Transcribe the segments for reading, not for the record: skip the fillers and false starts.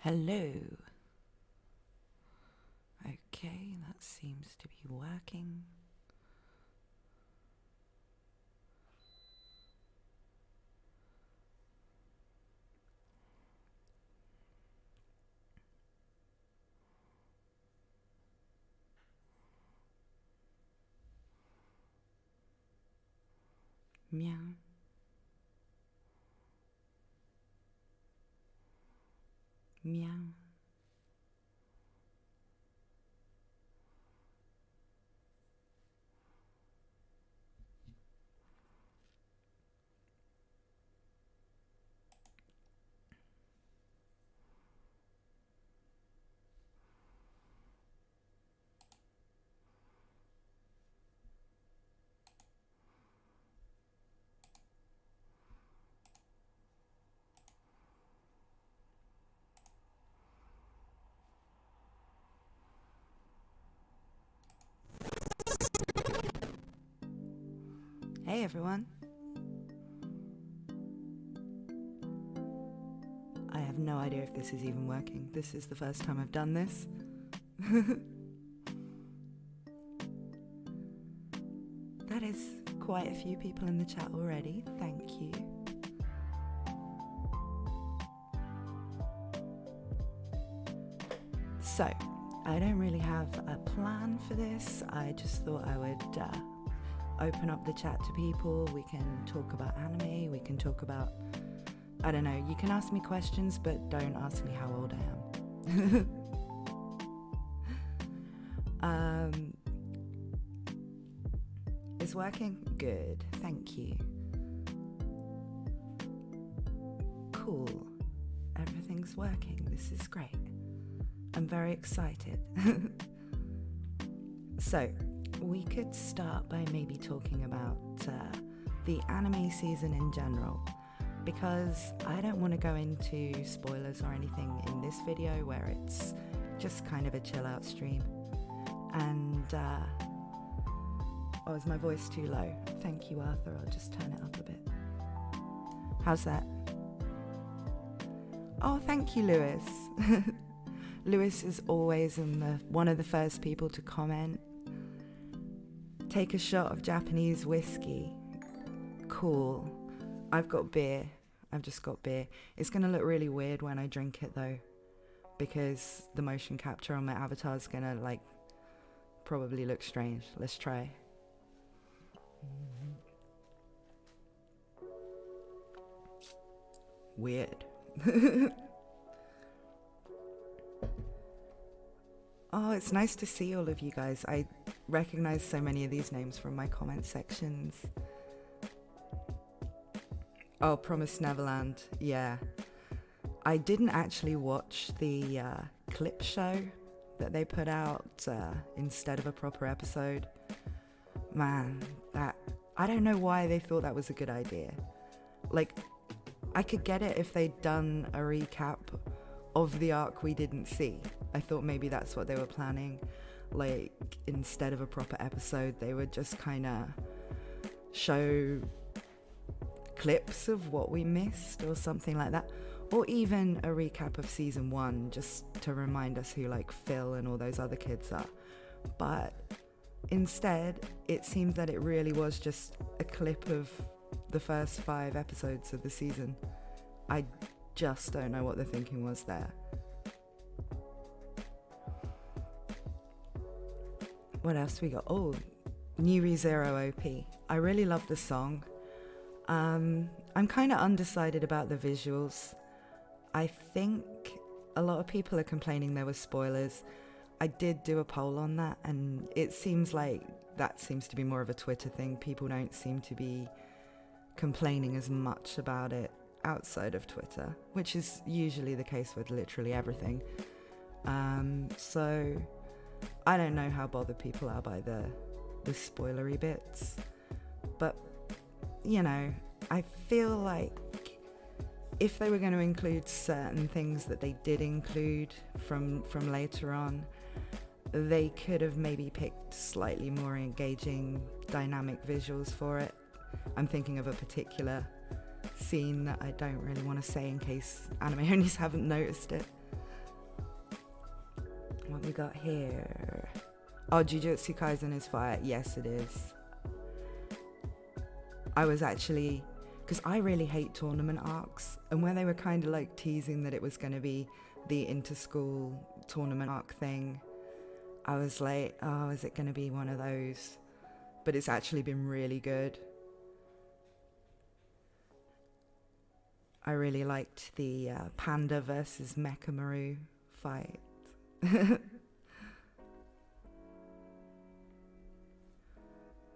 Hello. Okay, that seems to be working. Meow. Meow. Hey everyone. I have no idea if this is even working. This is the first time I've done this. That is quite a few people in the chat already. Thank you. So, I don't really have a plan for this. I just thought I would open up the chat to people. We can talk about anime. We can talk about, I don't know, you can ask me questions, but don't ask me how old I am. It's working? Good. Thank you. Cool. Everything's working. This is great. I'm very excited. So, we could start by maybe talking about the anime season in general, because I don't want to go into spoilers or anything in this video where it's just kind of a chill out stream. And oh, is my voice too low? Thank you, Arthur. I'll just turn it up a bit. How's that? Oh, thank you, Lewis. Lewis is always one of the first people to comment. Take a shot of Japanese whiskey. Cool. I've got beer. I've just got beer. It's going to look really weird when I drink it though, because the motion capture on my avatar is going to probably look strange. Let's try. Weird. Oh, it's nice to see all of you guys. I recognize so many of these names from my comment sections. Oh, Promised Neverland. Yeah. I didn't actually watch the clip show that they put out instead of a proper episode. Man, I don't know why they thought that was a good idea. I could get it if they'd done a recap of the arc we didn't see. I thought maybe that's what they were planning. Instead of a proper episode, they would just kind of show clips of what we missed or something like that. Or even a recap of season 1, just to remind us who Phil and all those other kids are. But instead, it seems that it really was just a clip of the first 5 episodes of the season. I just don't know what the thinking was there. What else we got? Oh, New ReZero OP. I really love the song. I'm kind of undecided about the visuals. I think a lot of people are complaining there were spoilers. I did do a poll on that, and it seems like that seems to be more of a Twitter thing. People don't seem to be complaining as much about it outside of Twitter, which is usually the case with literally everything. So I don't know how bothered people are by the spoilery bits, but I feel like if they were going to include certain things that they did include from later on, they could have maybe picked slightly more engaging dynamic visuals for it. I'm thinking of a particular scene that I don't really want to say in case anime onlys haven't noticed it. we got here? Oh, Jujutsu Kaisen is fire. Yes, it is. I was actually, because I really hate tournament arcs, and when they were kind of like teasing that it was going to be the inter-school tournament arc thing, I was like, oh, is it going to be one of those? But it's actually been really good. I really liked the Panda versus Mechamaru fight.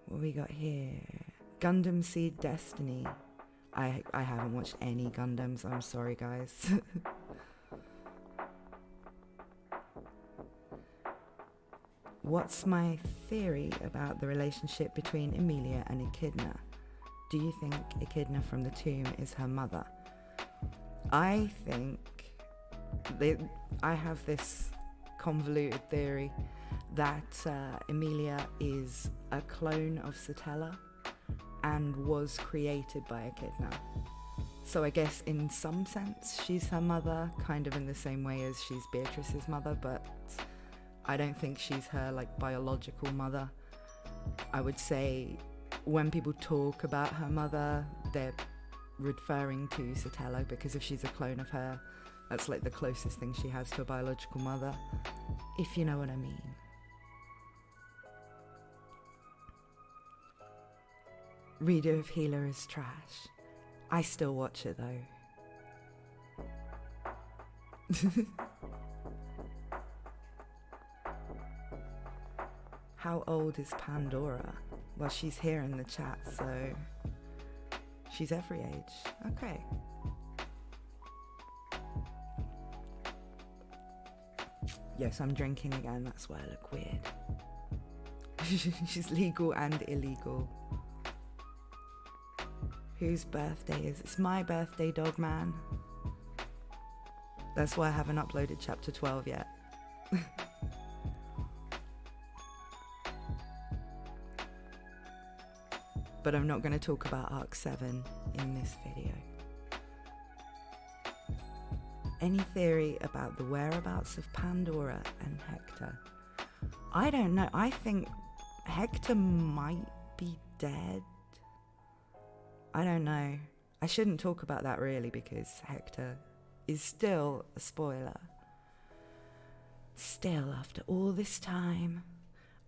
What we got here? Gundam Seed Destiny. I haven't watched any Gundams, I'm sorry guys. What's my theory about the relationship between Emilia and Echidna? Do you think Echidna from the tomb is her mother? I think I have this convoluted theory that Emilia is a clone of Satella and was created by Echidna. So I guess in some sense she's her mother, kind of in the same way as she's Beatrice's mother, but I don't think she's her like biological mother. I would say when people talk about her mother, they're referring to Satella, because if she's a clone of her, that's like the closest thing she has to a biological mother, if you know what I mean. Reader of Healer is trash. I still watch it though. How old is Pandora? Well, she's here in the chat, so she's every age. Okay. Yes, I'm drinking again, that's why I look weird. She's legal and illegal. Whose birthday is it? It's my birthday, dog man. That's why I haven't uploaded chapter 12 yet. But I'm not going to talk about Arc 7 in this video. Any theory about the whereabouts of Pandora and Hector? I don't know. I think Hector might be dead. I don't know. I shouldn't talk about that really, because Hector is still a spoiler. Still, after all this time.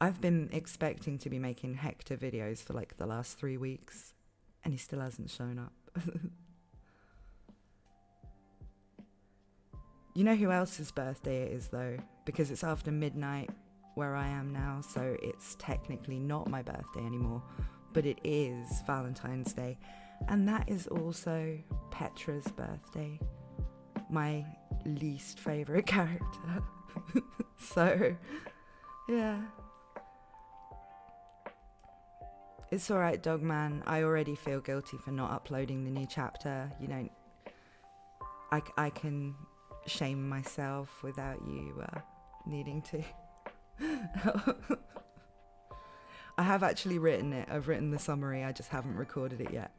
I've been expecting to be making Hector videos for like the last 3 weeks, and he still hasn't shown up. You know who else's birthday it is though? Because it's after midnight where I am now, so it's technically not my birthday anymore, but it is Valentine's Day. And that is also Petra's birthday, my least favourite character. So, yeah. It's alright, Dogman. I already feel guilty for not uploading the new chapter. You know, I can shame myself without you needing to. I have actually written it. I've written the summary. I just haven't recorded it yet.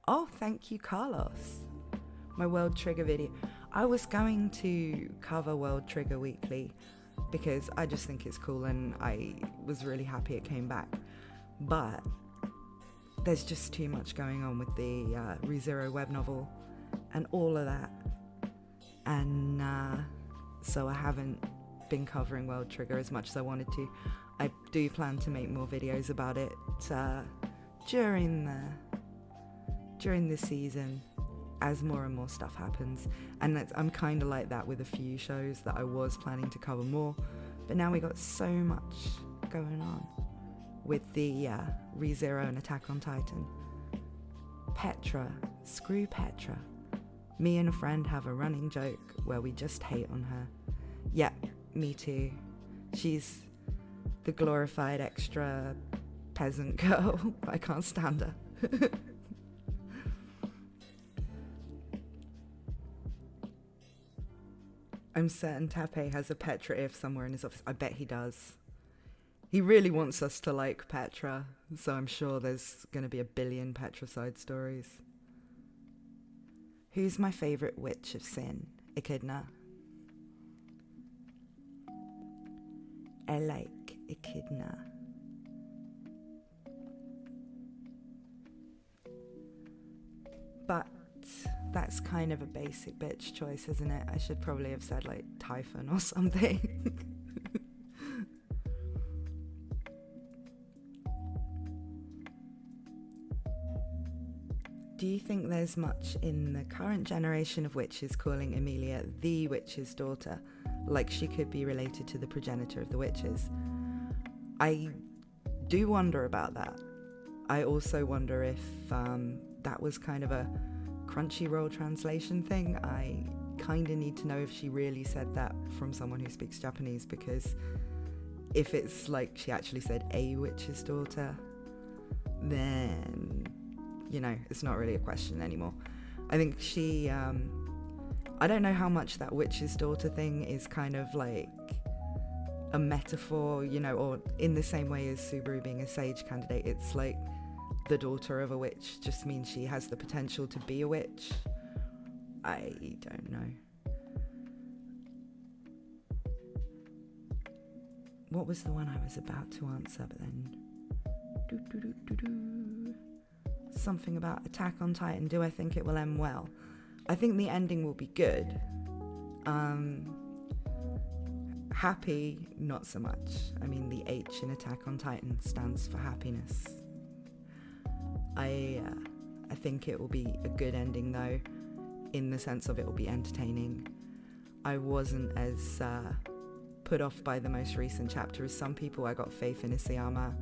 Oh, thank you, Carlos. My World Trigger video. I was going to cover World Trigger Weekly because I just think it's cool, and I was really happy it came back. But there's just too much going on with the ReZero web novel and all of that. And so I haven't been covering World Trigger as much as I wanted to. I do plan to make more videos about it during the season as more and more stuff happens. And I'm kind of like that with a few shows that I was planning to cover more. But now we got so much going on with the ReZero and Attack on Titan. Petra, screw Petra. Me and a friend have a running joke where we just hate on her. Yep, me too. She's the glorified extra peasant girl. I can't stand her. I'm certain Tape has a Petra if somewhere in his office. I bet he does. He really wants us to like Petra, so I'm sure there's going to be a billion Petra side stories. Who's my favourite witch of sin? Echidna. I like echidna. But that's kind of a basic bitch choice, isn't it? I should probably have said like Typhon or something. Do you think there's much in the current generation of witches calling Emilia the witch's daughter, like she could be related to the progenitor of the witches? I do wonder about that. I also wonder if that was kind of a Crunchyroll translation thing. I kind of need to know if she really said that from someone who speaks Japanese, because if it's like she actually said a witch's daughter, then, you know, it's not really a question anymore. I think she, I don't know how much that witch's daughter thing is kind of like a metaphor, you know, or in the same way as Subaru being a sage candidate, it's like the daughter of a witch just means she has the potential to be a witch. I don't know. What was the one I was about to answer, but then something about Attack on Titan. Do I think it will end well? I think the ending will be good. Happy, not so much. I mean, the H in Attack on Titan stands for happiness. I think it will be a good ending, though, in the sense of it will be entertaining. I wasn't as put off by the most recent chapter as some people. I got faith in Isayama.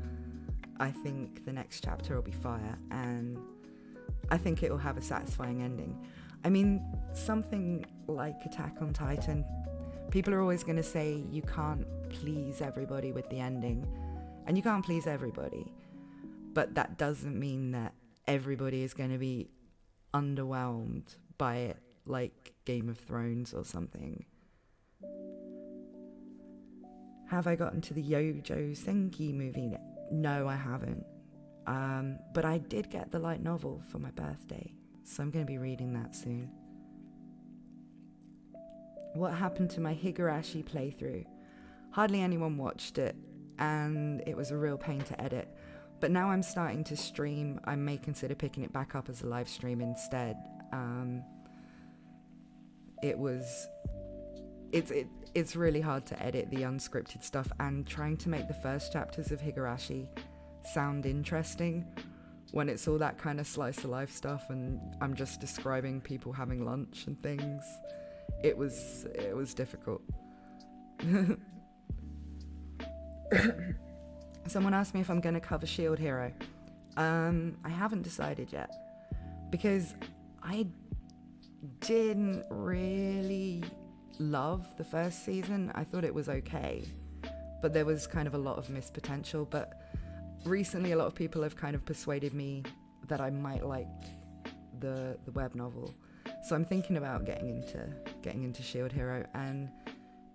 I think the next chapter will be fire, and I think it will have a satisfying ending. I mean, something like Attack on Titan, people are always going to say you can't please everybody with the ending, and you can't please everybody. But that doesn't mean that everybody is going to be underwhelmed by it, like Game of Thrones or something. Have I gotten to the Yojo Senki movie? No, I haven't. But I did get the light novel for my birthday, so I'm going to be reading that soon. What happened to my Higurashi playthrough? Hardly anyone watched it, and it was a real pain to edit. But now I'm starting to stream. I may consider picking it back up as a live stream instead. It's really hard to edit the unscripted stuff, and trying to make the first chapters of Higurashi sound interesting when it's all that kind of slice of life stuff and I'm just describing people having lunch and things. It was difficult. Someone asked me if I'm going to cover Shield Hero. I haven't decided yet, because I didn't really love the first season. I thought it was okay, but there was kind of a lot of missed potential. But recently a lot of people have kind of persuaded me that I might like the web novel, so I'm thinking about getting into Shield Hero, and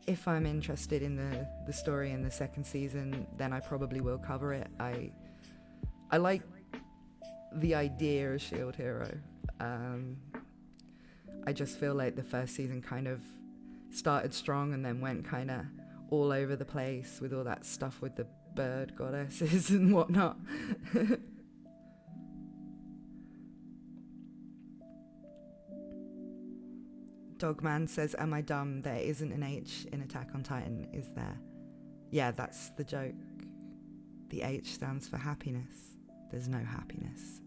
if I'm interested in the story in the second season, then I probably will cover it. I like the idea of Shield Hero. I just feel like the first season kind of started strong and then went kind of all over the place with all that stuff with the bird goddesses and whatnot. Dogman says, am I dumb? There isn't an H in Attack on Titan, is there? Yeah, that's the joke. The H stands for happiness. There's no happiness.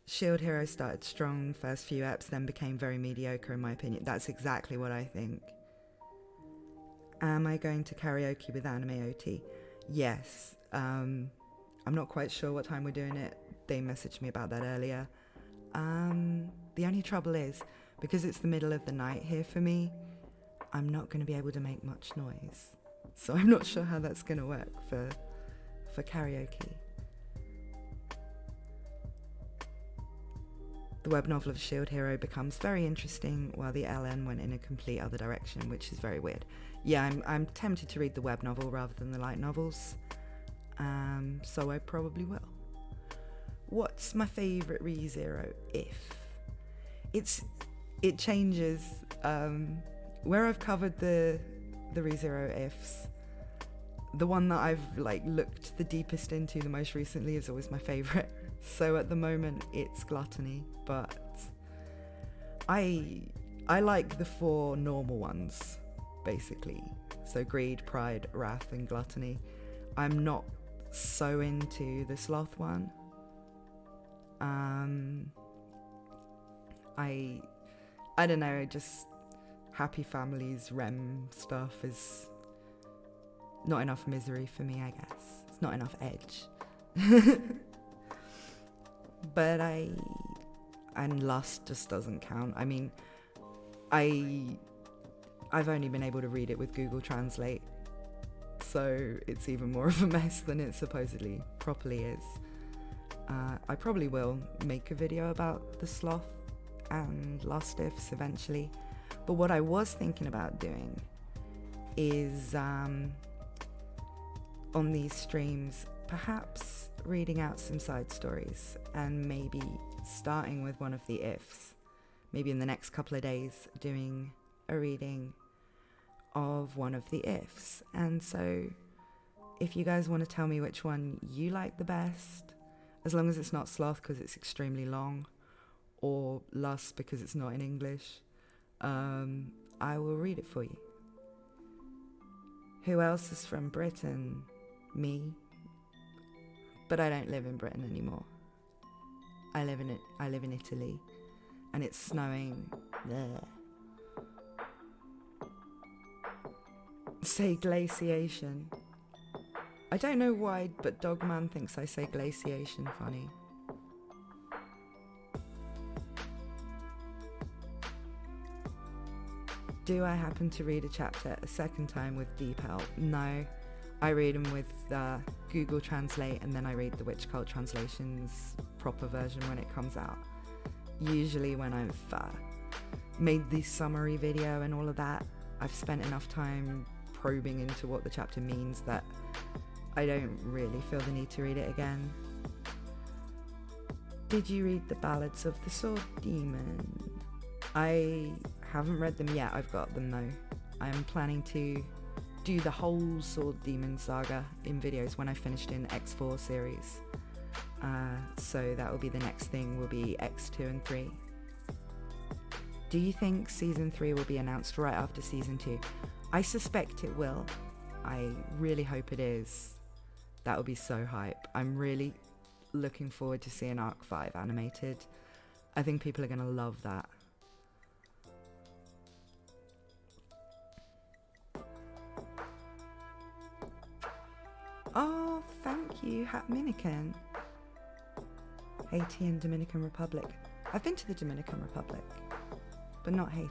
Shield Hero started strong first few eps, then became very mediocre in my opinion. That's exactly what I think. Am I going to karaoke with Anime OT? Yes. I'm not quite sure what time we're doing it. They messaged me about that earlier. The only trouble is, because it's the middle of the night here for me, I'm not going to be able to make much noise. So I'm not sure how that's going to work for karaoke. The web novel of Shield Hero becomes very interesting, while the LN went in a complete other direction, which is very weird. Yeah, I'm tempted to read the web novel rather than the light novels. So I probably will. What's my favourite ReZero if? it changes. Where I've covered the ReZero ifs, the one that I've like looked the deepest into the most recently is always my favorite. So at the moment it's gluttony, but I like the 4 normal ones basically. So greed, pride, wrath, and gluttony. I'm not so into the sloth one. I don't know, just happy families, REM stuff is not enough misery for me, I guess. It's not enough edge. But and lust just doesn't count. I mean, I've only been able to read it with Google Translate, so it's even more of a mess than it supposedly properly is. I probably will make a video about the sloth and lust ifs eventually, but what I was thinking about doing is on these streams perhaps reading out some side stories and maybe starting with one of the ifs, maybe in the next couple of days doing a reading of one of the ifs. And so if you guys want to tell me which one you like the best, as long as it's not sloth because it's extremely long, or lust because it's not in English, I will read it for you. Who else is from Britain? Me. But I don't live in Britain anymore. I live in Italy, and it's snowing there. Say glaciation. I don't know why, but Dogman thinks I say glaciation funny. Do I happen to read a chapter a second time with deep help? No. I read them with Google Translate, and then I read the Witch Cult Translations proper version when it comes out. Usually when I've made the summary video and all of that, I've spent enough time probing into what the chapter means that I don't really feel the need to read it again. Did you read the Ballads of the Sword Demon? I haven't read them yet. I've got them though. I am planning to do the whole Sword Demon saga in videos when I finished in X4 series. So that will be the next thing, will be X2 and 3. Do you think season 3 will be announced right after season 2? I suspect it will. I really hope it is. That would be so hype. I'm really looking forward to seeing Arc 5 animated. I think people are going to love that. Oh, thank you, Hatminican. Haiti and Dominican Republic. I've been to the Dominican Republic, but not Haiti.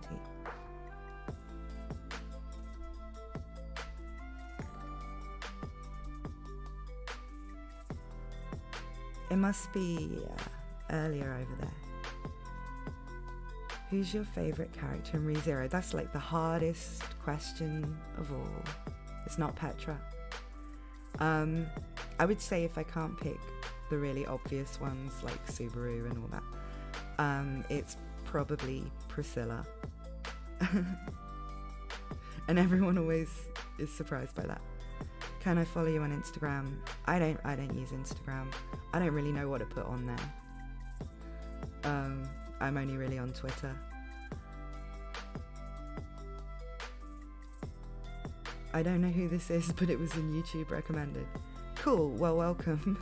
It must be earlier over there. Who's your favourite character in ReZero? That's like the hardest question of all. It's not Petra. I would say if I can't pick the really obvious ones like Subaru and all that, it's probably Priscilla. And everyone always is surprised by that. Can I follow you on Instagram? I don't use Instagram. I don't really know what to put on there. I'm only really on Twitter. I don't know who this is, but it was in YouTube recommended. Cool, well, welcome.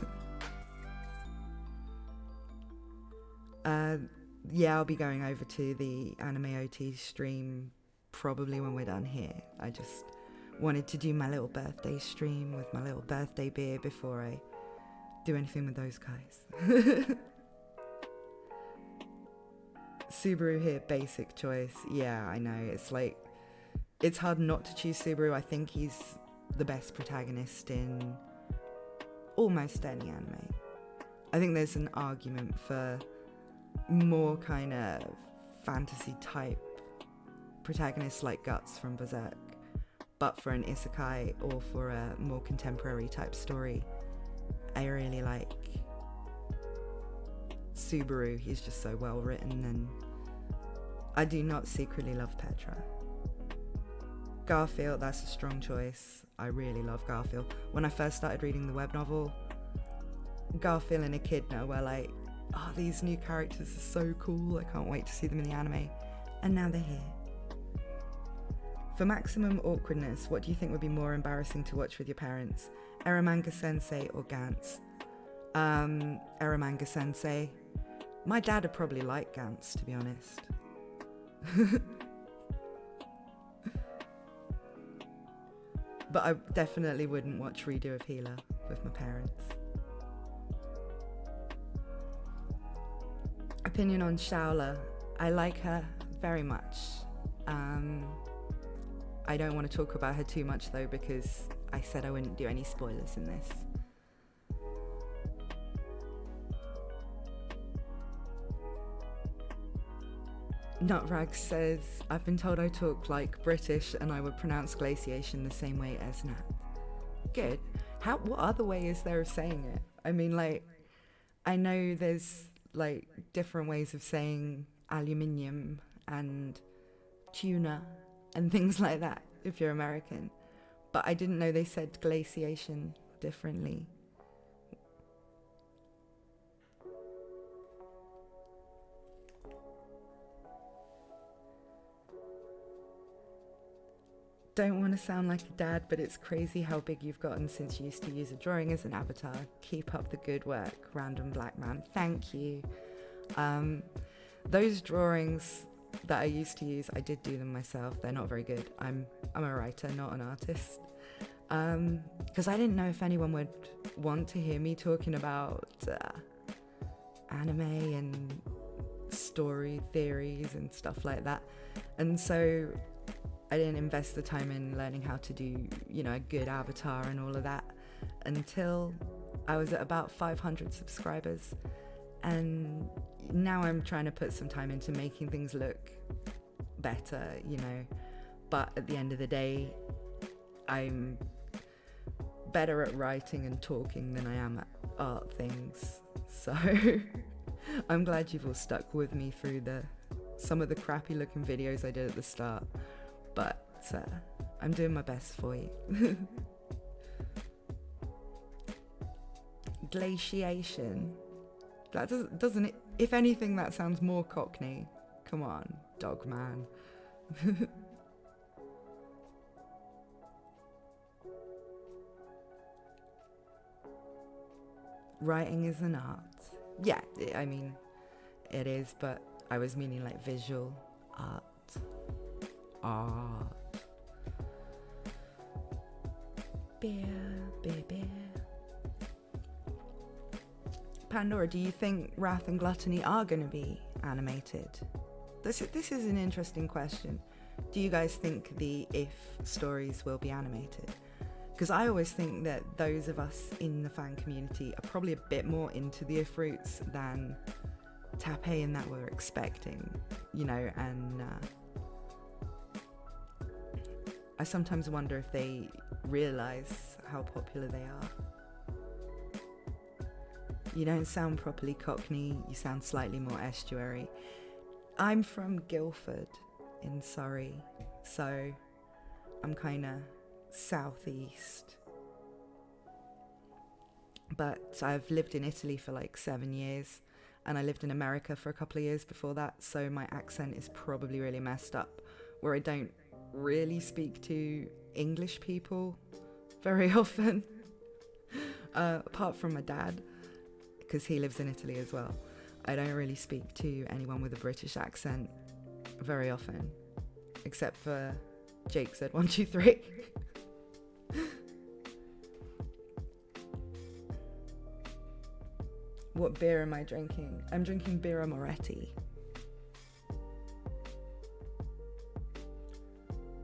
Yeah, I'll be going over to the Anime OT stream probably when we're done here. I just wanted to do my little birthday stream with my little birthday beer before I do anything with those guys. Subaru here, basic choice. Yeah, I know, it's like, it's hard not to choose Subaru. I think he's the best protagonist in almost any anime. I think there's an argument for more kind of fantasy type protagonists like Guts from Berserk, but for an isekai or for a more contemporary type story, I really like Subaru. He's just so well written, and I do not secretly love Petra. Garfield, that's a strong choice. I really love Garfield. When I first started reading the web novel, Garfield and Echidna were like, oh, these new characters are so cool. I can't wait to see them in the anime. And now they're here. For maximum awkwardness, what do you think would be more embarrassing to watch with your parents? Eromanga Sensei or Gantz? Eromanga Sensei. My dad would probably like Gantz, to be honest. But I definitely wouldn't watch Redo of Healer with my parents. Opinion on Shaola. I like her very much. I don't want to talk about her too much though, because I said I wouldn't do any spoilers in this. Nutrag says, I've been told I talk like British and I would pronounce glaciation the same way as Nat. Good. What other way is there of saying it? I mean, like, I know there's like different ways of saying aluminium and tuna and things like that if you're American, but I didn't know they said glaciation differently. Don't want to sound like a dad, but it's crazy how big you've gotten since you used to use a drawing as an avatar. Keep up the good work, random black man. Thank you. Those drawings that I used to use, I did do them myself. They're not very good. I'm a writer, not an artist. Because I didn't know if anyone would want to hear me talking about anime and story theories and stuff like that. And so I didn't invest the time in learning how to do, a good avatar and all of that until I was at about 500 subscribers. And now I'm trying to put some time into making things look better, But at the end of the day, I'm better at writing and talking than I am at art things. So I'm glad you've all stuck with me through some of the crappy looking videos I did at the start. But I'm doing my best for you. Glaciation. That doesn't it? If anything, that sounds more Cockney. Come on, dog man. Writing is an art. Yeah, I mean, it is, but I was meaning like visual art. Beer. Pandora, do you think Wrath and Gluttony are going to be animated? This is an interesting question. Do you guys think the If stories will be animated? Because I always think that those of us in the fan community are probably a bit more into the If roots than Tape and that we're expecting, and I sometimes wonder if they realise how popular they are. You don't sound properly Cockney, you sound slightly more estuary. I'm from Guildford in Surrey, so I'm kind of southeast. But I've lived in Italy for like 7 years, and I lived in America for a couple of years before that, so my accent is probably really messed up, where I don't really speak to English people very often, apart from my dad, because he lives in Italy as well. I don't really speak to anyone with a British accent very often, except for Jake said 1, 2, 3. What beer am I drinking? I'm drinking Birra Moretti.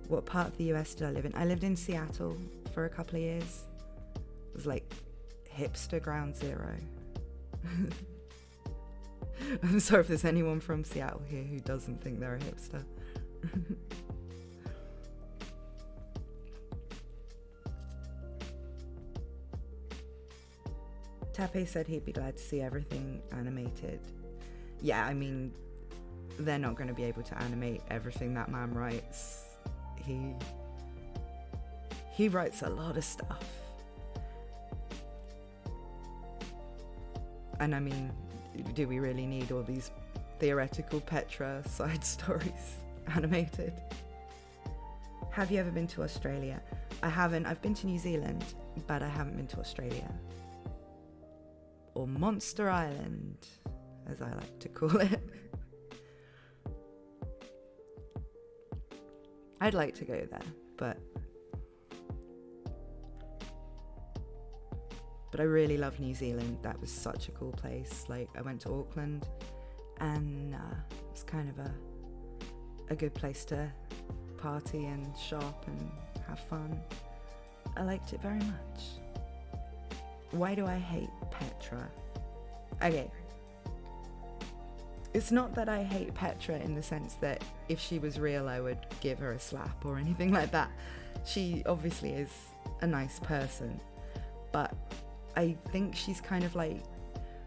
What part of the US did I live in? I lived in Seattle for a couple of years. It was like hipster ground zero. I'm sorry if there's anyone from Seattle here who doesn't think they're a hipster. Tape said he'd be glad to see everything animated. Yeah, I mean, they're not going to be able to animate everything that man writes. He writes a lot of stuff. And I mean, do we really need all these theoretical Petra side stories animated? Have you ever been to Australia? I haven't. I've been to New Zealand, but I haven't been to Australia. Or Monster Island, as I like to call it. I'd like to go there, but I really love New Zealand. That was such a cool place. Like, I went to Auckland, and it was kind of a good place to party and shop and have fun. I liked it very much. Why do I hate Petra? Okay. It's not that I hate Petra in the sense that if she was real, I would give her a slap or anything like that. She obviously is a nice person, but I think she's kind of like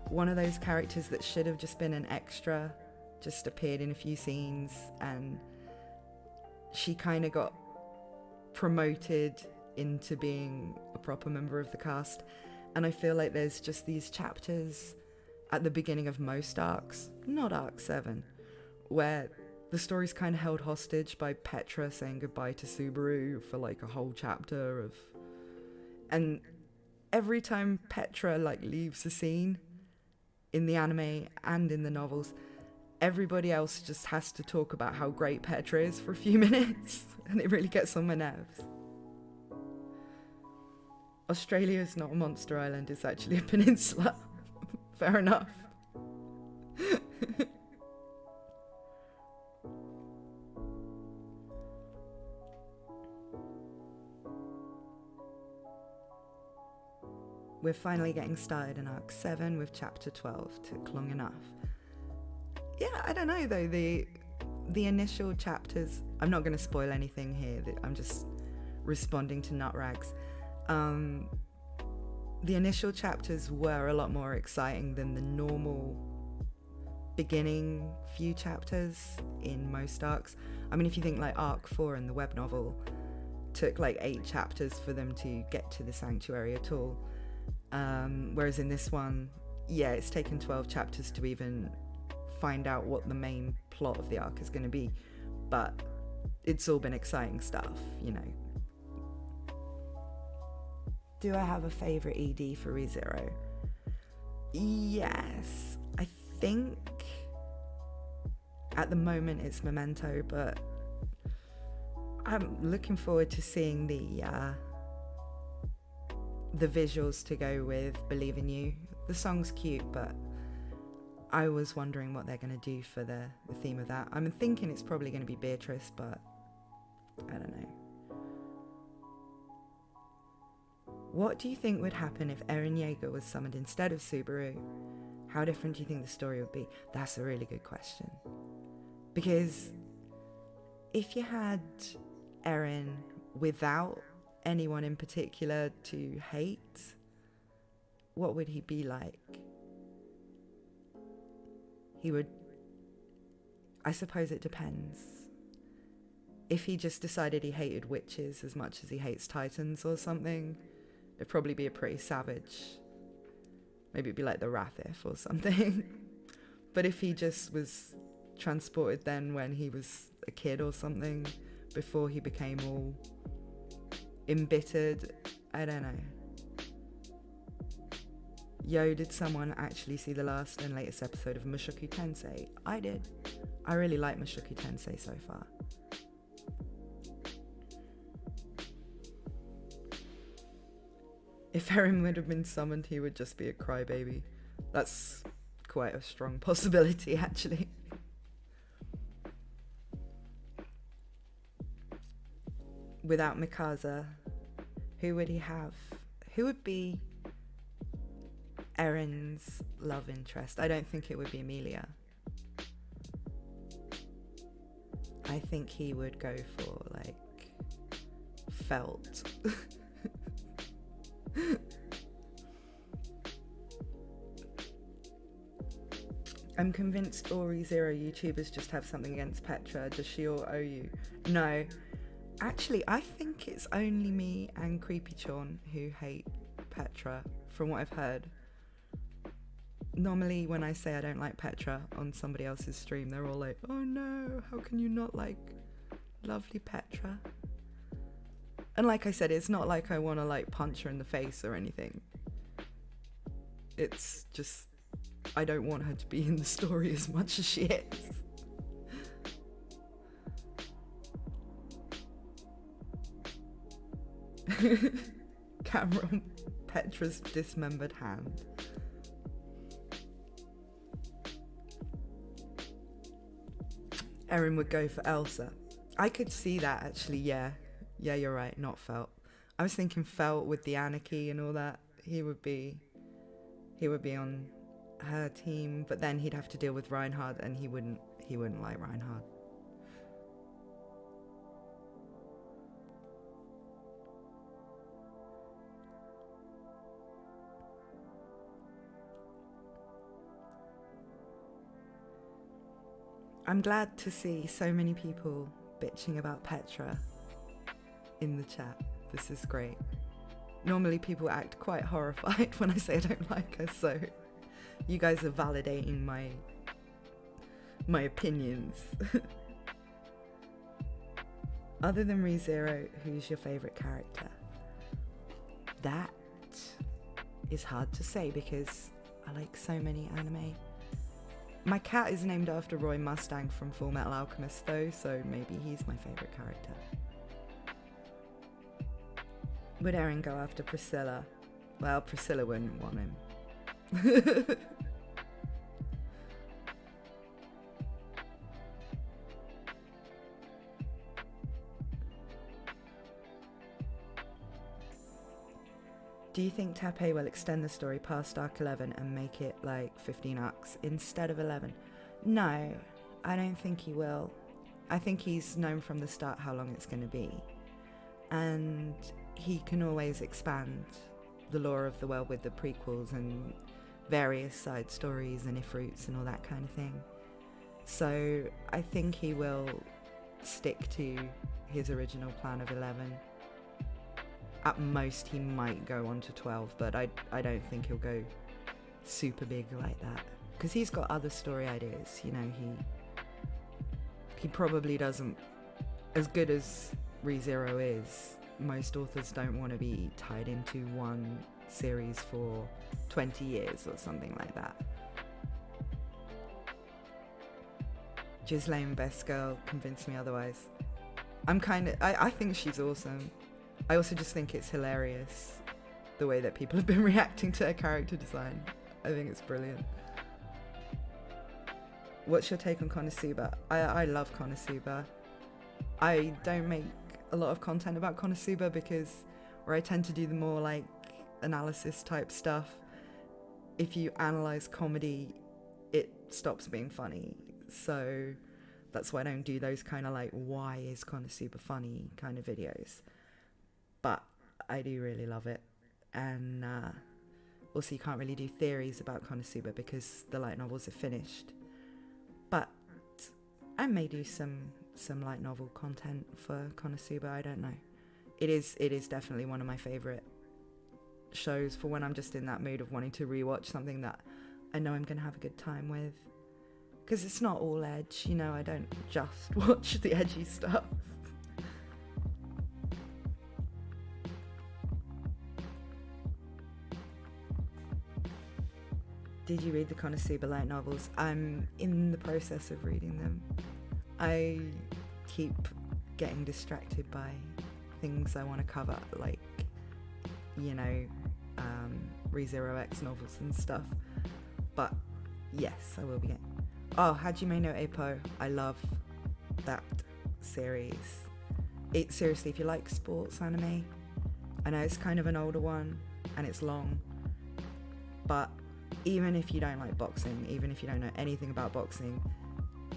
one of those characters that should have just been an extra, just appeared in a few scenes, and she kind of got promoted into being a proper member of the cast. And I feel like there's just these chapters at the beginning of most arcs, not arc 7, where the story's kind of held hostage by Petra saying goodbye to Subaru for like a whole chapter of... And every time Petra like leaves the scene in the anime and in the novels, everybody else just has to talk about how great Petra is for a few minutes, and it really gets on my nerves. Australia is not a monster island, it's actually a peninsula. Fair enough. We're finally getting started in arc 7 with chapter 12. Took long enough. Yeah, I don't know though, the initial chapters, I'm not going to spoil anything here, I'm just responding to Nutrags. The initial chapters were a lot more exciting than the normal beginning few chapters in most arcs. I mean, if you think like arc 4 in the web novel took like 8 chapters for them to get to the sanctuary at all, whereas in this one, yeah, it's taken 12 chapters to even find out what the main plot of the arc is going to be, but it's all been exciting stuff, you know. Do I have a favourite ED for ReZero? Yes, I think at the moment it's Memento, but I'm looking forward to seeing the visuals to go with Believe in You. The song's cute, but I was wondering what they're going to do for the theme of that. I'm thinking it's probably going to be Beatrice, but I don't know. What do you think would happen if Eren Yeager was summoned instead of Subaru? How different do you think the story would be? That's a really good question. Because if you had Eren without anyone in particular to hate, what would he be like? He would... I suppose it depends. If he just decided he hated witches as much as he hates titans or something, it'd probably be a pretty savage. Maybe it'd be like the Rathif or something. But if he just was transported then when he was a kid or something, before he became all embittered, I don't know. Yo, did someone actually see the last and latest episode of Mushakutense? I did. I really like Mushakutense so far. If Eren would have been summoned, he would just be a crybaby. That's quite a strong possibility, actually. Without Mikasa, who would he have? Who would be Eren's love interest? I don't think it would be Emilia. I think he would go for, like, Felt. I'm convinced all ReZero YouTubers just have something against Petra. Does she all owe you? No. Actually, I think it's only me and CreepyChawn who hate Petra, from what I've heard. Normally, when I say I don't like Petra on somebody else's stream, they're all like, oh no, how can you not like lovely Petra? And like I said, it's not like I want to like punch her in the face or anything. It's just, I don't want her to be in the story as much as she is. Camera on Petra's dismembered hand. Erin would go for Elsa. I could see that actually, yeah. Yeah, you're right, not Felt. I was thinking Felt with the anarchy and all that. He would be on her team, but then he'd have to deal with Reinhard, and he wouldn't like Reinhard. I'm glad to see so many people bitching about Petra in the chat. This is great. Normally people act quite horrified when I say I don't like her, so you guys are validating my opinions. Other than ReZero, who's your favourite character? That is hard to say because I like so many anime. My cat is named after Roy Mustang from Full Metal Alchemist though, so maybe he's my favourite character. Would Erin go after Priscilla? Well, Priscilla wouldn't want him. Do you think Tappei will extend the story past arc 11 and make it like 15 arcs instead of 11? No, I don't think he will. I think he's known from the start how long it's going to be. And he can always expand the lore of the world with the prequels and various side stories and ifruits and all that kind of thing. So I think he will stick to his original plan of 11. At most he might go on to 12, but I don't think he'll go super big like that. Because he's got other story ideas, you know, he probably doesn't, as good as ReZero is, most authors don't want to be tied into one series for 20 years or something like that. Ghislaine Best Girl convinced me otherwise. I think she's awesome. I also just think it's hilarious the way that people have been reacting to her character design. I think it's brilliant. What's your take on Konosuba? I love Konosuba. I don't make a lot of content about Konosuba because where I tend to do the more like analysis type stuff, if you analyze comedy, it stops being funny. So that's why I don't do those kind of like, why is Konosuba funny kind of videos. But I do really love it. And also you can't really do theories about Konosuba because the light novels are finished. But I may do some light novel content for Konosuba, I don't know. It is definitely one of my favourite shows for when I'm just in that mood of wanting to rewatch something that I know I'm going to have a good time with. Because it's not all edge, you know, I don't just watch the edgy stuff. Did you read the Konosuba light novels? I'm in the process of reading them. I keep getting distracted by things I want to cover, like, you know, ReZero X novels and stuff. But yes, I will be getting. Oh, Hajime no Ippo. I love that series. Seriously, if you like sports anime, I know it's kind of an older one and it's long, but even if you don't like boxing, even if you don't know anything about boxing,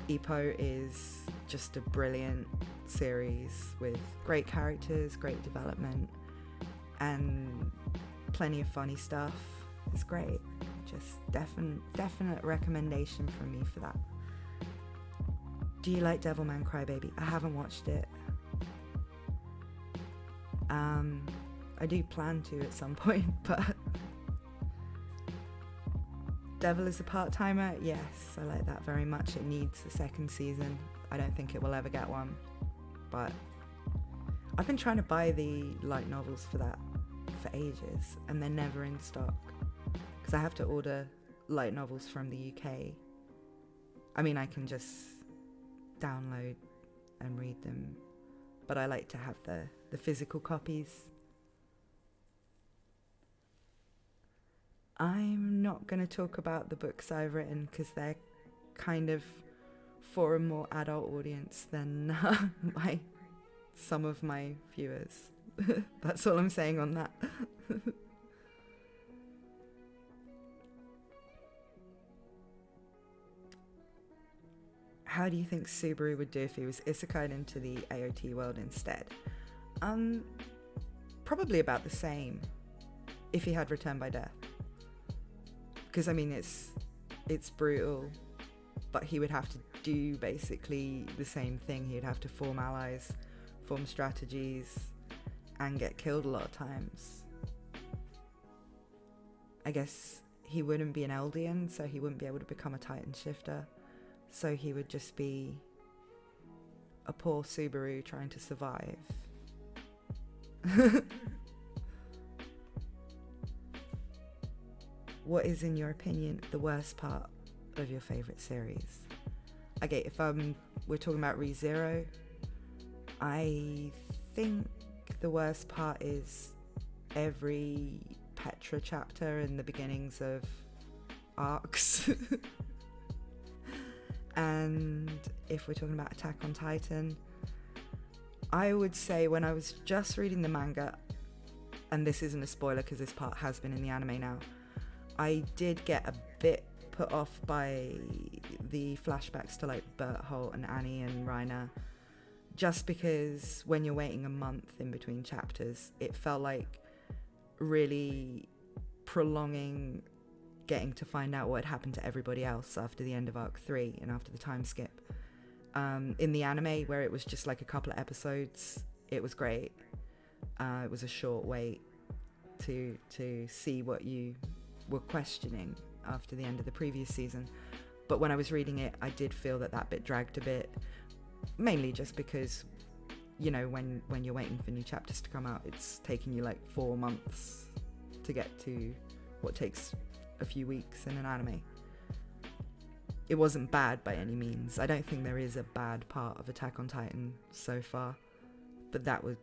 Ippo is just a brilliant series with great characters, great development, and plenty of funny stuff. It's great. Just definite recommendation from me for that. Do you like Devilman Crybaby? I haven't watched it. I do plan to at some point, but Devil is a Part-Timer? Yes, I like that very much. It needs a second season. I don't think it will ever get one, but I've been trying to buy the light novels for that for ages, and they're never in stock, because I have to order light novels from the UK. I mean, I can just download and read them, but I like to have the physical copies. I'm not going to talk about the books I've written because they're kind of for a more adult audience than some of my viewers. That's all I'm saying on that. How do you think Subaru would do if he was isekai'd into the AOT world instead? Probably about the same if he had Return by Death. Because, I mean, it's brutal, but he would have to do basically the same thing. He'd have to form allies, form strategies, and get killed a lot of times. I guess he wouldn't be an Eldian, so he wouldn't be able to become a Titan shifter. So he would just be a poor Subaru trying to survive. What is, in your opinion, the worst part of your favourite series? Okay, if we're talking about ReZero, I think the worst part is every Petra chapter and the beginnings of arcs. And if we're talking about Attack on Titan, I would say when I was just reading the manga, and this isn't a spoiler because this part has been in the anime now, I did get a bit put off by the flashbacks to like Berthold and Annie and Reiner, just because when you're waiting a month in between chapters, it felt like really prolonging getting to find out what had happened to everybody else after the end of Arc 3 and after the time skip. In the anime, where it was just like a couple of episodes, it was great. It was a short wait to see what you were questioning after the end of the previous season. But when I was reading it, I did feel that bit dragged a bit, mainly just because, you know, when you're waiting for new chapters to come out, it's taking you like 4 months to get to what takes a few weeks in an anime. It wasn't bad by any means. I don't think there is a bad part of Attack on Titan so far, but that would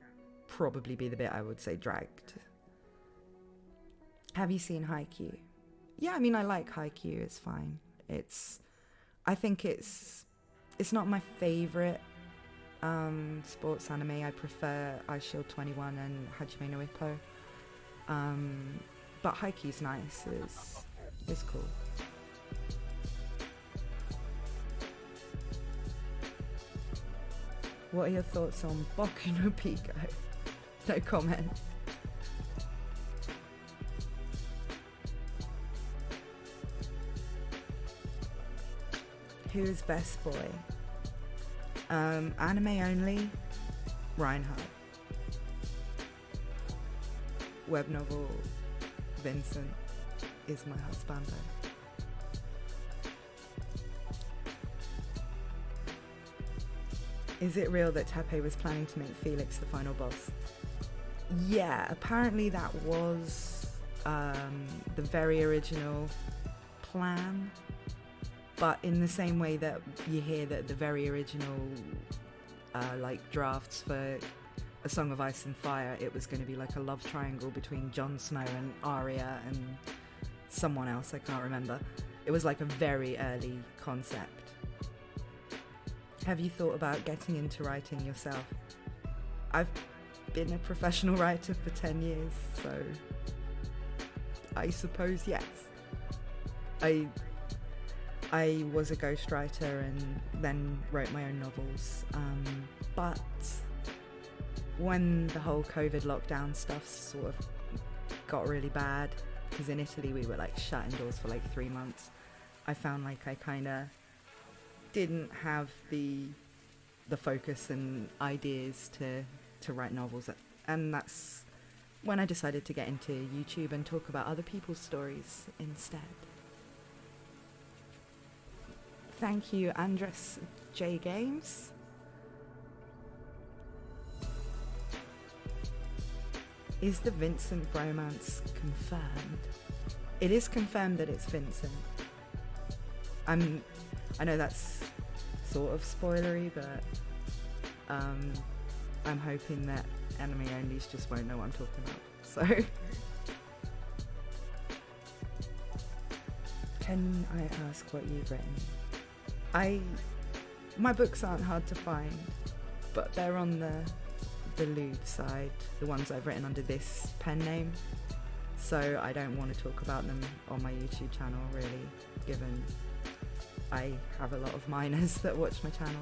probably be the bit I would say dragged. Have you seen Haikyuu? Yeah, I mean, I like Haikyuu. It's fine. I think it's not my favorite sports anime. I prefer Eyeshield 21 and Hajime no Ippo. But Haikyuu's nice. It's cool. What are your thoughts on Boku no Pico? No comment. Who is best boy? Anime only, Reinhardt. Web novel, Vincent is my husbando. Is it real that Teppei was planning to make Felix the final boss? Yeah, apparently that was the very original plan. But in the same way that you hear that the very original like drafts for A Song of Ice and Fire, it was going to be like a love triangle between Jon Snow and Arya and someone else, I can't remember. It was like a very early concept. Have you thought about getting into writing yourself? I've been a professional writer for 10 years, so I suppose yes. I was a ghostwriter and then wrote my own novels, but when the whole COVID lockdown stuff sort of got really bad, because in Italy we were like shut indoors for like 3 months. I found like I kind of didn't have the focus and ideas to write novels, and that's when I decided to get into YouTube and talk about other people's stories instead. Thank you, Andres J. Games. Is the Vincent bromance confirmed? It is confirmed that it's Vincent. I know that's sort of spoilery, but I'm hoping that anime onlys just won't know what I'm talking about. So can I ask what you've written? My books aren't hard to find, but they're on the lewd side, the ones I've written under this pen name, so I don't want to talk about them on my YouTube channel really, given I have a lot of minors that watch my channel,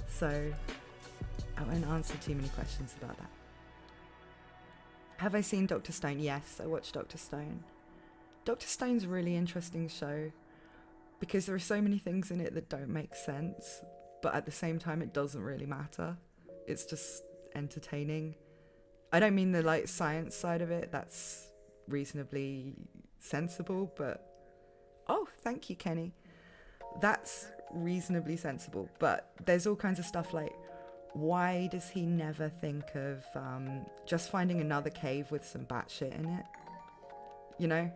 so I won't answer too many questions about that. Have I seen Dr. Stone? Yes, I watched Dr. Stone. Dr. Stone's a really interesting show because there are so many things in it that don't make sense, but at the same time it doesn't really matter. It's just entertaining. I don't mean the like science side of it, that's reasonably sensible, but oh, thank you, Kenny. That's reasonably sensible, but there's all kinds of stuff like, why does he never think of just finding another cave with some batshit in it? You know?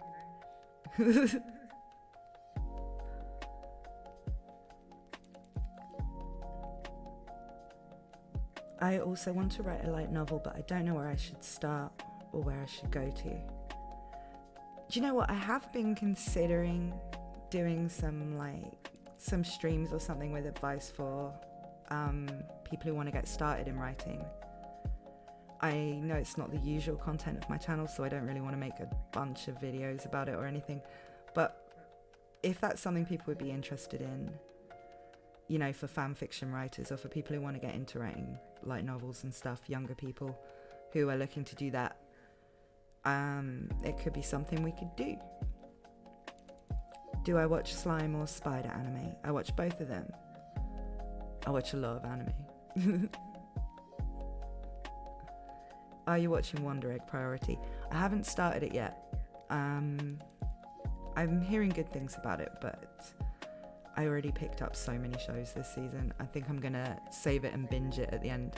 I also want to write a light novel, but I don't know where I should start or where I should go to. Do you know what? I have been considering doing some streams or something with advice for people who want to get started in writing. I know it's not the usual content of my channel, so I don't really want to make a bunch of videos about it or anything, but if that's something people would be interested in, you know, for fan fiction writers or for people who want to get into writing light novels and stuff, younger people who are looking to do that, it could be something we could do. Do I watch slime or spider anime? I watch both of them. I watch a lot of anime. Are you watching Wonder Egg Priority? I haven't started it yet. I'm hearing good things about it, but I already picked up so many shows this season. I think I'm gonna save it and binge it at the end.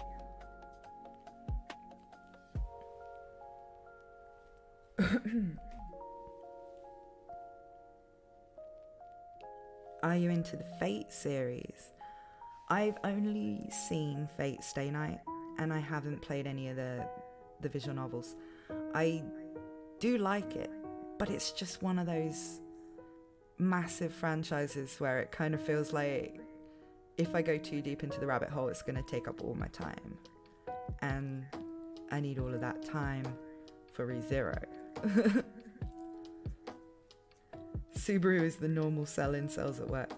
Are you into the Fate series? I've only seen Fate Stay Night, and I haven't played any of the visual novels. I do like it, but it's just one of those massive franchises where it kind of feels like if I go too deep into the rabbit hole, it's going to take up all my time, and I need all of that time for ReZero. Subaru is the normal sell-in cells at work.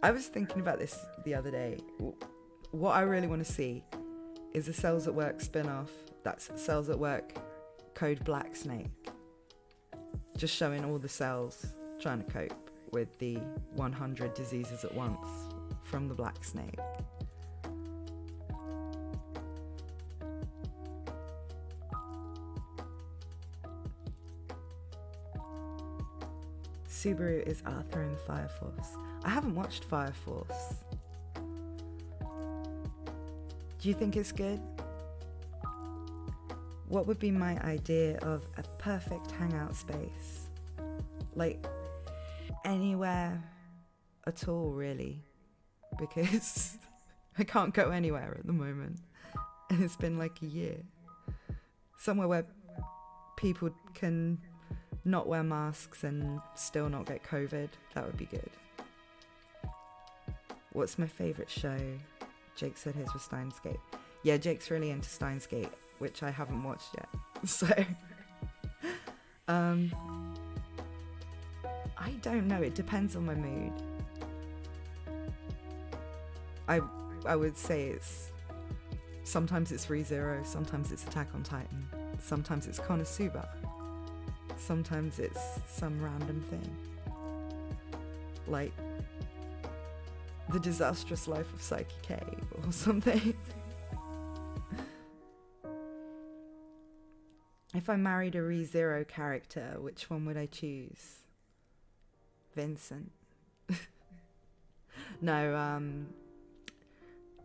I was thinking about this the other day. What I really want to see is a Cells at Work spin-off that's Cells at Work Code Black Snake, just showing all the cells trying to cope with the 100 diseases at once from the Black Snake. Subaru is Arthur in Fire Force. I haven't watched Fire Force. Do you think it's good? What would be my idea of a perfect hangout space? Like, anywhere at all, really. Because I can't go anywhere at the moment. And it's been like a year. Somewhere where people can not wear masks and still not get COVID. That would be good. What's my favourite show? Jake said his was Steins Gate. Yeah, Jake's really into Steins Gate, which I haven't watched yet. So, I don't know. It depends on my mood. I would say sometimes it's ReZero, sometimes it's Attack on Titan, sometimes it's Konosuba, Sometimes it's some random thing. Like The Disastrous Life of Psyche K or something. If I married a ReZero character, which one would I choose? Vincent. No,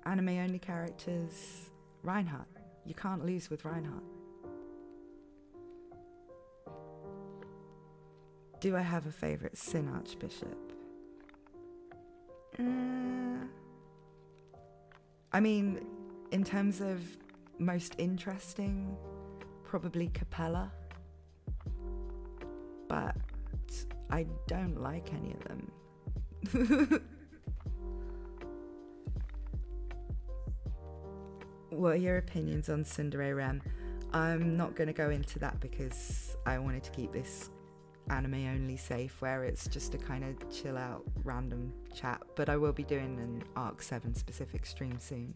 anime only characters. Reinhardt. You can't lose with Reinhardt. Do I have a favourite Sin Archbishop? I mean, in terms of most interesting, probably Capella. But I don't like any of them. What are your opinions on Tsundere Rem? I'm not going to go into that because I wanted to keep this anime only safe, where it's just a kind of chill out random chat, but I will be doing an Arc 7 specific stream soon.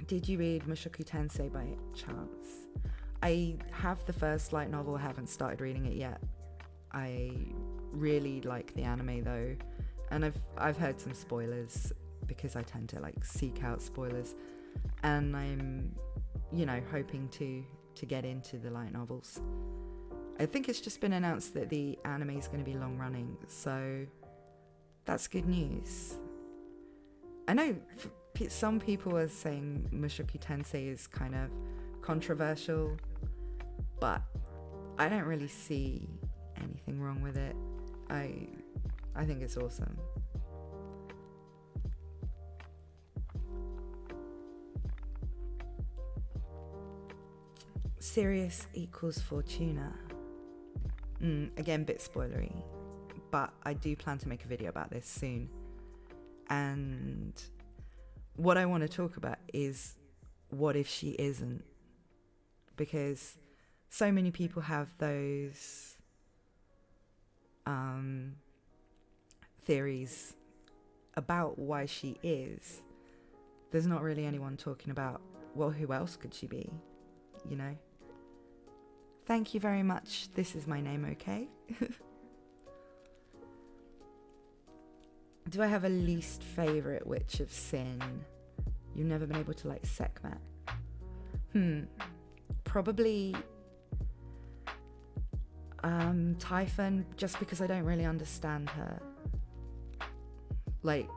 Did you read Mushakutense by chance? I have the first light novel, haven't started reading it yet. I really like the anime though, and I've heard some spoilers because I tend to like seek out spoilers, and I'm, you know, hoping to get into the light novels. I think it's just been announced that the anime is going to be long running, so that's good news. I know some people are saying Mushakutense is kind of controversial, but I don't really see anything wrong with it. I think it's awesome. Sirius equals Fortuna. Again, bit spoilery, but I do plan to make a video about this soon. And what I want to talk about is what if she isn't? Because so many people have those theories about why she is. There's not really anyone talking about, well, who else could she be? You know? Thank you very much. This is my name, okay? Do I have a least favourite Witch of Sin? You've never been able to like Sekhmet? Probably Typhon, just because I don't really understand her. Like,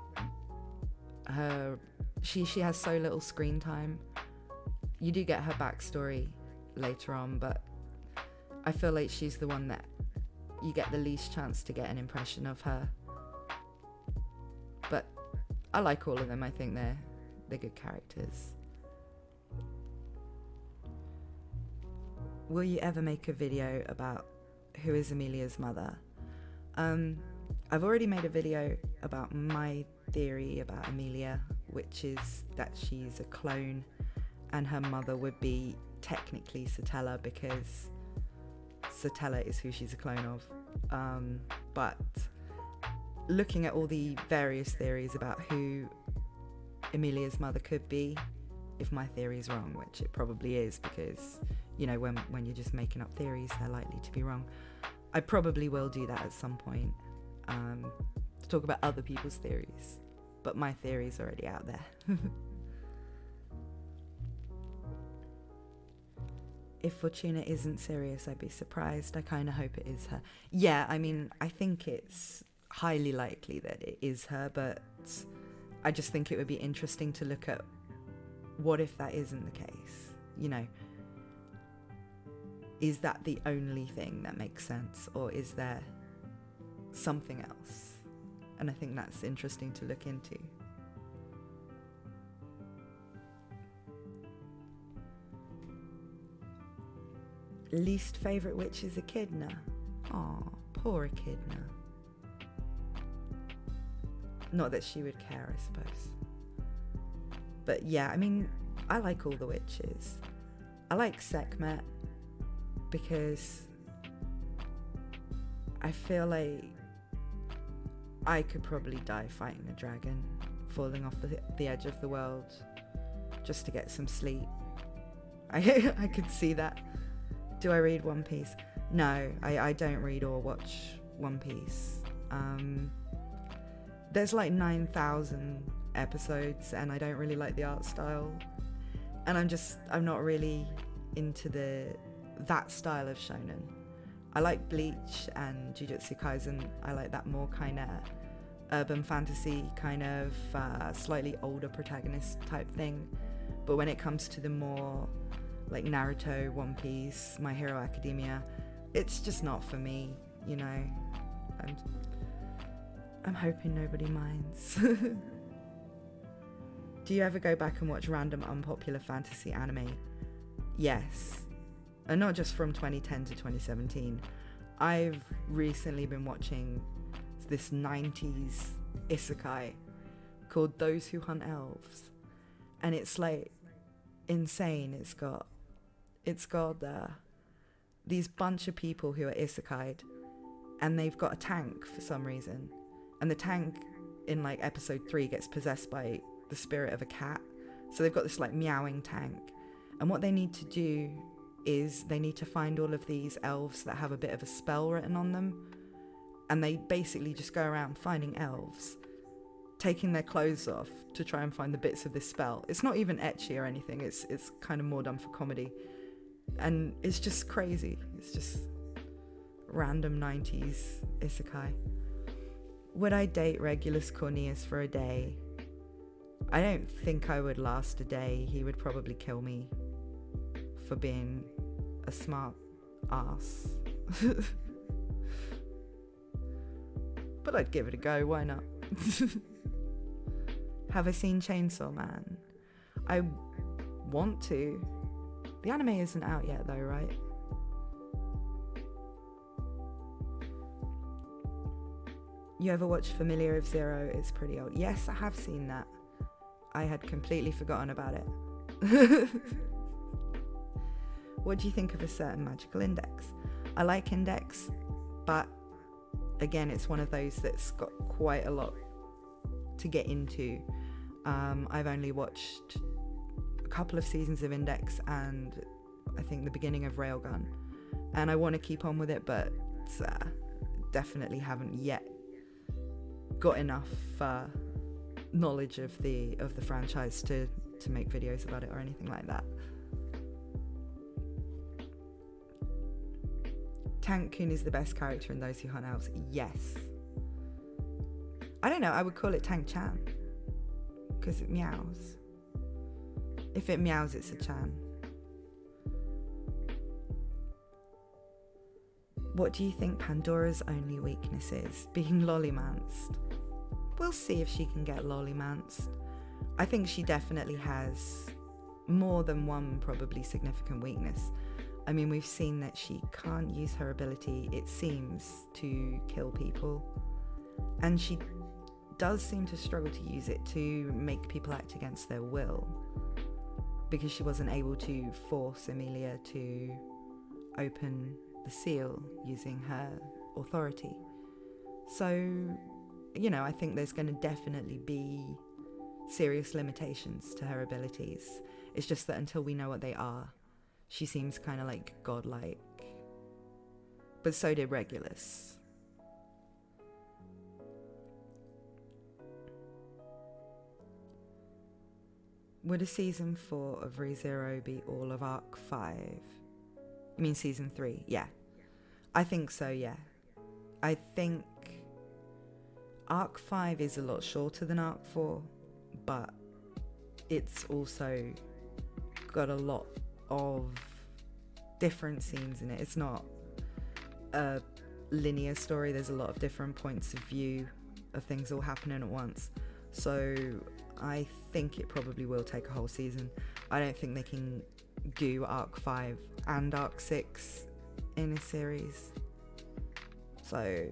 she has so little screen time. You do get her backstory later on, but I feel like she's the one that you get the least chance to get an impression of her. But I like all of them. I think they're good characters. Will you ever make a video about who is Emilia's mother? I've already made a video about my theory about Emilia, which is that she's a clone and her mother would be technically Satella because Satella is who she's a clone of. But looking at all the various theories about who Emilia's mother could be, if my theory is wrong, which it probably is because, you know, when you're just making up theories, they're likely to be wrong. I probably will do that at some point, to talk about other people's theories, but my theory's already out there. If Fortuna isn't serious, I'd be surprised. I kind of hope it is her. Yeah, I mean, I think it's highly likely that it is her, but I just think it would be interesting to look at what if that isn't the case. You know, is that the only thing that makes sense, or is there something else? And I think that's interesting to look into. Least favourite witch is Echidna. Aw, poor Echidna. Not that she would care, I suppose. But yeah, I mean, I like all the witches. I like Sekhmet because I feel like I could probably die fighting a dragon, falling off the edge of the world just to get some sleep. I could see that. Do I read One Piece? No, I don't read or watch One Piece. There's like 9,000 episodes and I don't really like the art style. And I'm not really into that style of shonen. I like Bleach and Jujutsu Kaisen. I like that more kind of urban fantasy, kind of slightly older protagonist type thing. But when it comes to the more like Naruto, One Piece, My Hero Academia, it's just not for me, you know. I'm hoping nobody minds. Do you ever go back and watch random unpopular fantasy anime? Yes. And not just from 2010 to 2017. I've recently been watching this 90s isekai called Those Who Hunt Elves. And it's like insane. It's got these bunch of people who are isekai'd, and they've got a tank for some reason. And the tank in like episode 3 gets possessed by the spirit of a cat. So they've got this like meowing tank. And what they need to do is they need to find all of these elves that have a bit of a spell written on them. And they basically just go around finding elves, taking their clothes off to try and find the bits of this spell. It's not even ecchi or anything. It's kind of more done for comedy. And it's just crazy. It's just random 90s isekai. Would I date Regulus Cornelius for a day? I don't think I would last a day. He would probably kill me for being a smart ass. But I'd give it a go, why not? Have I seen Chainsaw Man? I want to. The anime isn't out yet though, right? You ever watched Familiar of Zero? It's pretty old. Yes, I have seen that. I had completely forgotten about it. What do you think of a certain magical index? I like Index, but again, it's one of those that's got quite a lot to get into. I've only watched a couple of seasons of Index and I think the beginning of Railgun, and I want to keep on with it, but definitely haven't yet got enough knowledge of the franchise to make videos about it or anything like that. Tank-kun is the best character in Those Who Hunt Elves. Yes. I don't know, I would call it Tank-chan because it meows. If it meows, it's a chan. What do you think Pandora's only weakness is? Being lollymanced. We'll see if she can get lollymanced. I think she definitely has more than one probably significant weakness. I mean, we've seen that she can't use her ability, it seems, to kill people. And she does seem to struggle to use it to make people act against their will, because she wasn't able to force Emilia to open the seal using her authority. So, you know, I think there's going to definitely be serious limitations to her abilities. It's just that until we know what they are, she seems kind of like godlike. But so did Regulus. Would a season 4 of ReZero be all of Arc 5? I mean season 3, yeah. I think so, yeah. I think Arc 5 is a lot shorter than Arc 4, but it's also got a lot of different scenes in it. It's not a linear story. There's a lot of different points of view of things all happening at once. So I think it probably will take a whole season. I don't think they can do Arc 5 and Arc 6 in a series. So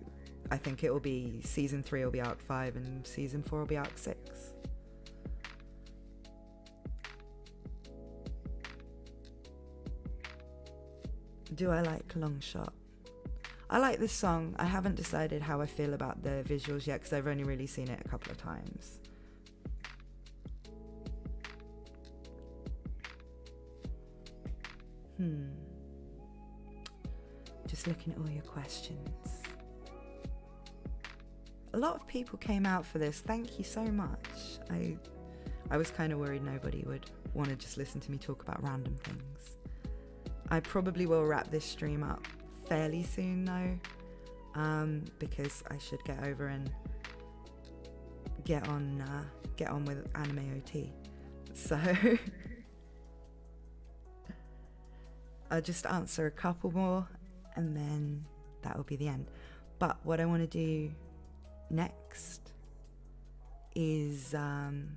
I think it will be season 3 will be Arc 5 and season 4 will be Arc 6. Do I like Longshot? I like this song. I haven't decided how I feel about the visuals yet because I've only really seen it a couple of times. Just looking at all your questions. A lot of people came out for this. Thank you so much. I was kind of worried nobody would want to just listen to me talk about random things. I probably will wrap this stream up fairly soon though, because I should get over and get on with Anime OT. So I'll just answer a couple more and then that will be the end. But what I want to do next is I'm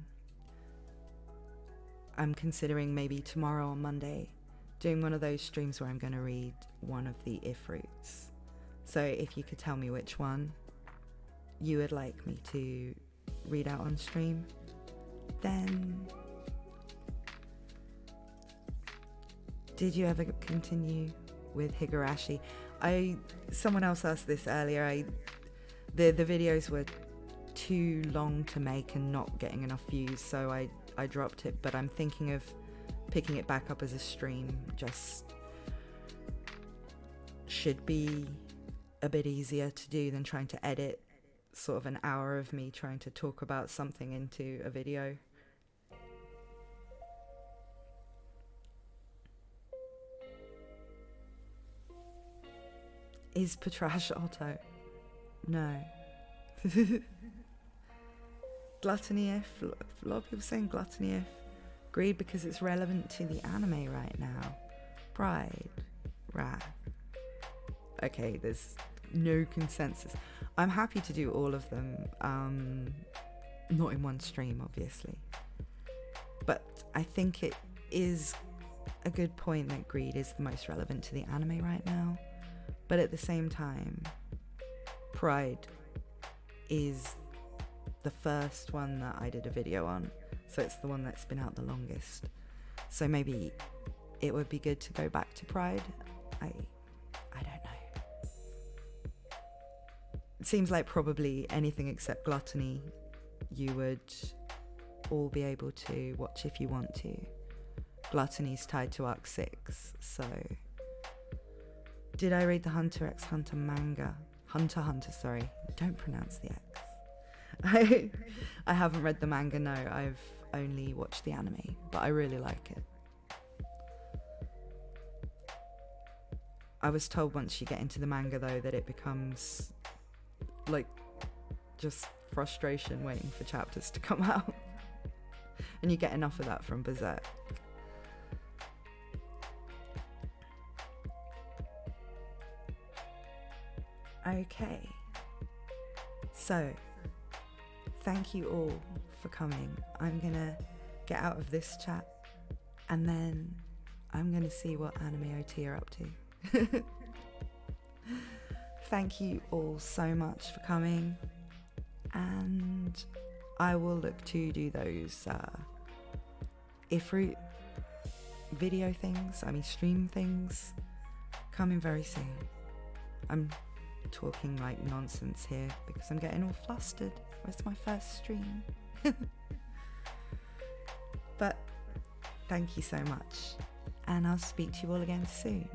considering maybe tomorrow or Monday doing one of those streams where I'm going to read one of the ifruits. So if you could tell me which one you would like me to read out on stream, then did you ever continue with Higurashi? Someone else asked this earlier. The videos were too long to make and not getting enough views, so I dropped it, but I'm thinking of picking it back up as a stream. Just should be a bit easier to do than trying to edit sort of an hour of me trying to talk about something into a video. Is Patrash Otto? No. Gluttony if, a lot of people saying gluttony if. Greed because it's relevant to the anime right now. Pride. Wrath. Okay, there's no consensus. I'm happy to do all of them. Not in one stream, obviously. But I think it is a good point that greed is the most relevant to the anime right now. But at the same time, Pride is the first one that I did a video on, so it's the one that's been out the longest. So maybe it would be good to go back to Pride. I don't know. It seems like probably anything except Gluttony you would all be able to watch if you want to. Gluttony's tied to Arc 6, so... Did I read the Hunter x Hunter manga? Hunter, sorry. Don't pronounce the X. I haven't read the manga, no. I've only watched the anime, but I really like it. I was told once you get into the manga, though, that it becomes, like, just frustration waiting for chapters to come out. And you get enough of that from Berserk. Okay, so thank you all for coming. I'm gonna get out of this chat and then I'm gonna see what Anime OT are up to. Thank you all so much for coming, and I will look to do those ifroot video things, stream things, coming very soon. I'm talking like nonsense here because I'm getting all flustered. It's my first stream. But thank you so much, and I'll speak to you all again soon.